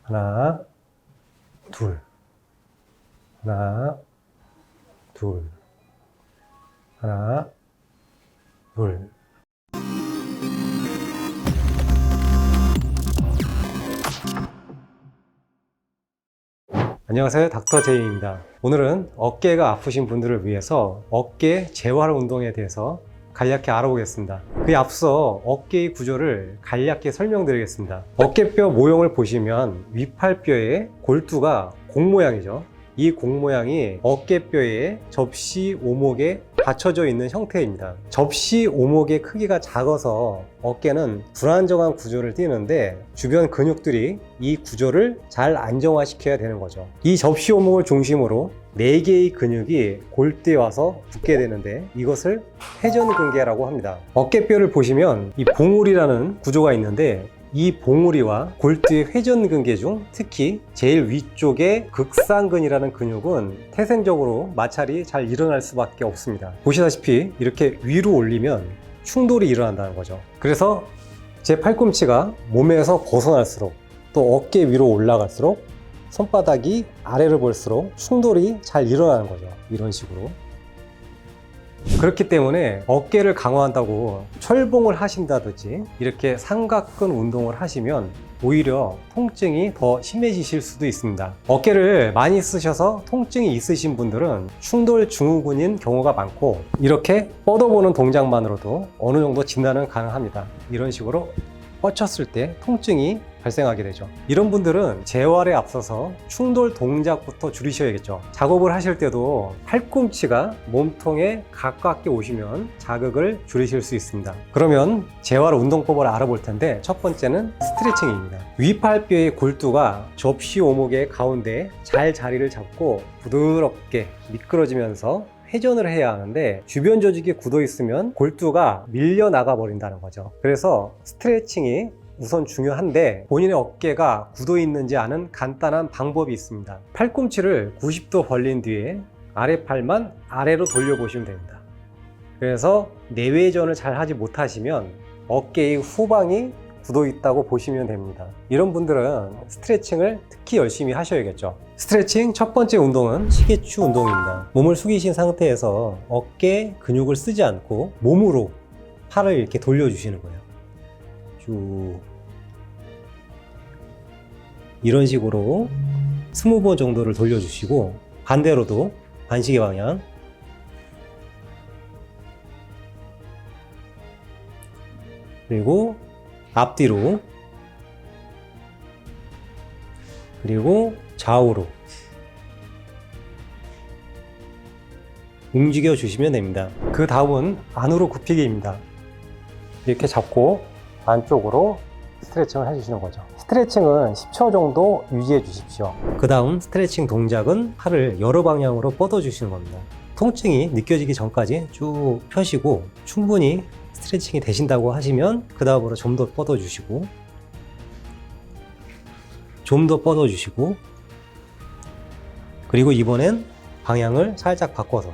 하나, 둘. 하나, 둘. 하나, 둘. 안녕하세요, 닥터 제이입니다. 오늘은 어깨가 아프신 분들을 위해서 어깨 재활 운동에 대해서 간략히 알아보겠습니다. 그에 앞서 어깨의 구조를 간략히 설명드리겠습니다. 어깨뼈 모형을 보시면 윗팔뼈의 골두가 공 모양이죠. 이 공 모양이 어깨뼈의 접시 오목에 받쳐져 있는 형태입니다. 접시 오목의 크기가 작아서 어깨는 불안정한 구조를 띠는데 주변 근육들이 이 구조를 잘 안정화시켜야 되는 거죠. 이 접시 오목을 중심으로 4개의 근육이 골대에 와서 붙게 되는데 이것을 회전근개라고 합니다. 어깨뼈를 보시면 이 봉우리라는 구조가 있는데 이 봉우리와 골두의 회전근개 중 특히 제일 위쪽의 극상근이라는 근육은 태생적으로 마찰이 잘 일어날 수밖에 없습니다. 보시다시피 이렇게 위로 올리면 충돌이 일어난다는 거죠. 그래서 제 팔꿈치가 몸에서 벗어날수록 또 어깨 위로 올라갈수록 손바닥이 아래로 볼수록 충돌이 잘 일어나는 거죠. 이런 식으로. 그렇기 때문에 어깨를 강화한다고 철봉을 하신다든지 이렇게 삼각근 운동을 하시면 오히려 통증이 더 심해지실 수도 있습니다. 어깨를 많이 쓰셔서 통증이 있으신 분들은 충돌 증후군인 경우가 많고 이렇게 뻗어보는 동작만으로도 어느 정도 진단은 가능합니다. 이런 식으로 뻗쳤을 때 통증이 발생하게 되죠. 이런 분들은 재활에 앞서서 충돌 동작부터 줄이셔야겠죠. 작업을 하실 때도 팔꿈치가 몸통에 가깝게 오시면 자극을 줄이실 수 있습니다. 그러면 재활 운동법을 알아볼 텐데 첫 번째는 스트레칭입니다. 윗팔뼈의 골두가 접시 오목의 가운데 잘 자리를 잡고 부드럽게 미끄러지면서 회전을 해야 하는데 주변 조직이 굳어 있으면 골두가 밀려 나가 버린다는 거죠. 그래서 스트레칭이 우선 중요한데 본인의 어깨가 굳어 있는지 아는 간단한 방법이 있습니다. 팔꿈치를 90도 벌린 뒤에 아래팔만 아래로 돌려보시면 됩니다. 그래서 내외전을 잘 하지 못하시면 어깨의 후방이 굳어 있다고 보시면 됩니다. 이런 분들은 스트레칭을 특히 열심히 하셔야겠죠. 스트레칭 첫 번째 운동은 시계추 운동입니다. 몸을 숙이신 상태에서 어깨 근육을 쓰지 않고 몸으로 팔을 이렇게 돌려주시는 거예요. 쭉 이런 식으로 20번 정도를 돌려주시고 반대로도 반시계 방향 그리고 앞뒤로 그리고 좌우로 움직여 주시면 됩니다. 그 다음은 안으로 굽히기입니다. 이렇게 잡고 안쪽으로 스트레칭을 해주시는 거죠. 스트레칭은 10초 정도 유지해 주십시오. 그 다음 스트레칭 동작은 팔을 여러 방향으로 뻗어 주시는 겁니다. 통증이 느껴지기 전까지 쭉 펴시고 충분히 스트레칭이 되신다고 하시면 그 다음으로 좀 더 뻗어 주시고 좀 더 뻗어 주시고 그리고 이번엔 방향을 살짝 바꿔서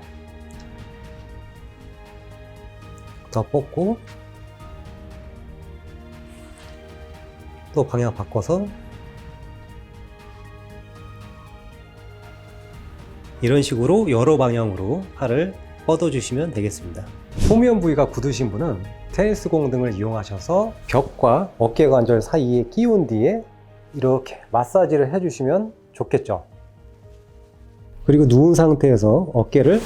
더 뻗고 또 방향 바꿔서 이런 식으로 여러 방향으로 팔을 뻗어주시면 되겠습니다. 소면 부위가 굳으신 분은 테니스공 등을 이용하셔서 벽과 어깨관절 사이에 끼운 뒤에 이렇게 마사지를 해주시면 좋겠죠. 그리고 누운 상태에서 어깨를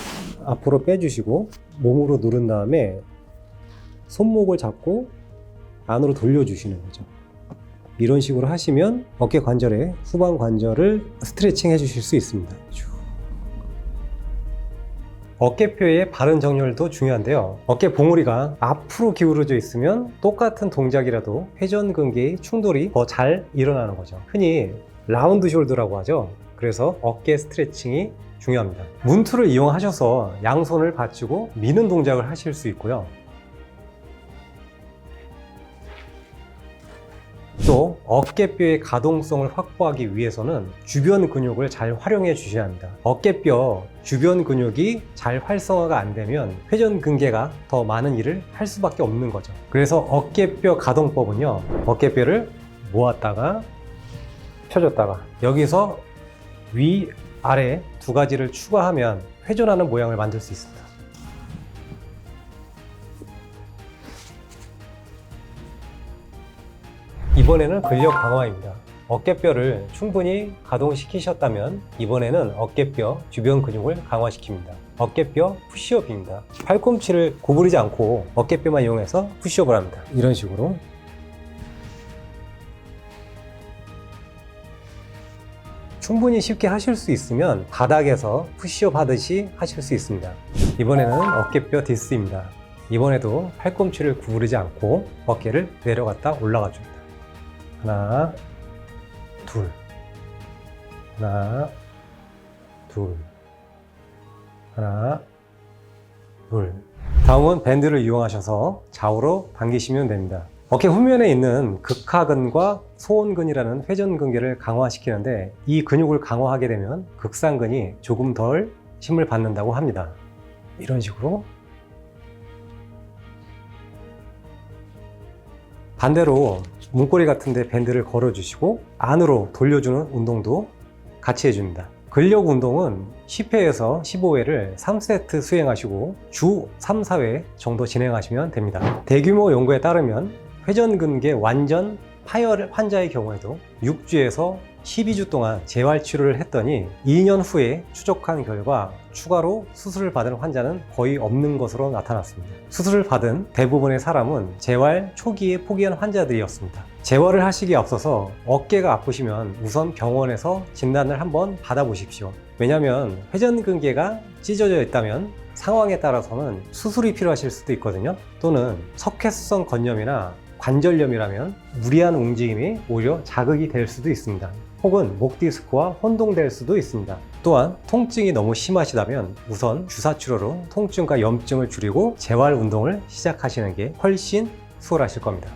앞으로 빼주시고 몸으로 누른 다음에 손목을 잡고 안으로 돌려주시는 거죠. 이런 식으로 하시면 어깨 관절의 후방 관절을 스트레칭 해주실 수 있습니다. 어깨뼈의 바른 정렬도 중요한데요. 어깨 봉우리가 앞으로 기울어져 있으면 똑같은 동작이라도 회전근개의 충돌이 더 잘 일어나는 거죠. 흔히 라운드 숄더라고 하죠. 그래서 어깨 스트레칭이 중요합니다. 문틀을 이용하셔서 양손을 받치고 미는 동작을 하실 수 있고요. 또 어깨뼈의 가동성을 확보하기 위해서는 주변 근육을 잘 활용해 주셔야 합니다. 어깨뼈 주변 근육이 잘 활성화가 안 되면 회전근개가 더 많은 일을 할 수밖에 없는 거죠. 그래서 어깨뼈 가동법은요, 어깨뼈를 모았다가 펴줬다가 여기서 위, 아래 두 가지를 추가하면 회전하는 모양을 만들 수 있습니다. 이번에는 근력 강화입니다. 어깨뼈를 충분히 가동시키셨다면 이번에는 어깨뼈 주변 근육을 강화시킵니다. 어깨뼈 푸시업입니다. 팔꿈치를 구부리지 않고 어깨뼈만 이용해서 푸시업을 합니다. 이런 식으로. 충분히 쉽게 하실 수 있으면 바닥에서 푸시업 하듯이 하실 수 있습니다. 이번에는 어깨뼈 디스입니다. 이번에도 팔꿈치를 구부리지 않고 어깨를 내려갔다 올라가 줍니다. 하나, 둘, 하나, 둘, 하나, 둘. 다음은 밴드를 이용하셔서 좌우로 당기시면 됩니다. 어깨 후면에 있는 극하근과 소원근이라는 회전근개를 강화시키는데 이 근육을 강화하게 되면 극상근이 조금 덜 힘을 받는다고 합니다. 이런 식으로. 반대로 문고리 같은데 밴드를 걸어주시고 안으로 돌려주는 운동도 같이 해줍니다. 근력 운동은 10회에서 15회를 3세트 수행하시고 주 3, 4회 정도 진행하시면 됩니다. 대규모 연구에 따르면 회전근개 완전 파열 환자의 경우에도 6주에서 12주 동안 재활 치료를 했더니 2년 후에 추적한 결과 추가로 수술을 받은 환자는 거의 없는 것으로 나타났습니다. 수술을 받은 대부분의 사람은 재활 초기에 포기한 환자들이었습니다. 재활을 하시기에 앞서서 어깨가 아프시면 우선 병원에서 진단을 한번 받아보십시오. 왜냐하면 회전근개가 찢어져 있다면 상황에 따라서는 수술이 필요하실 수도 있거든요. 또는 석회성 건염이나 관절염이라면 무리한 움직임이 오히려 자극이 될 수도 있습니다. 혹은 목 디스크와 혼동될 수도 있습니다. 또한 통증이 너무 심하시다면 우선 주사 치료로 통증과 염증을 줄이고 재활 운동을 시작하시는 게 훨씬 수월하실 겁니다.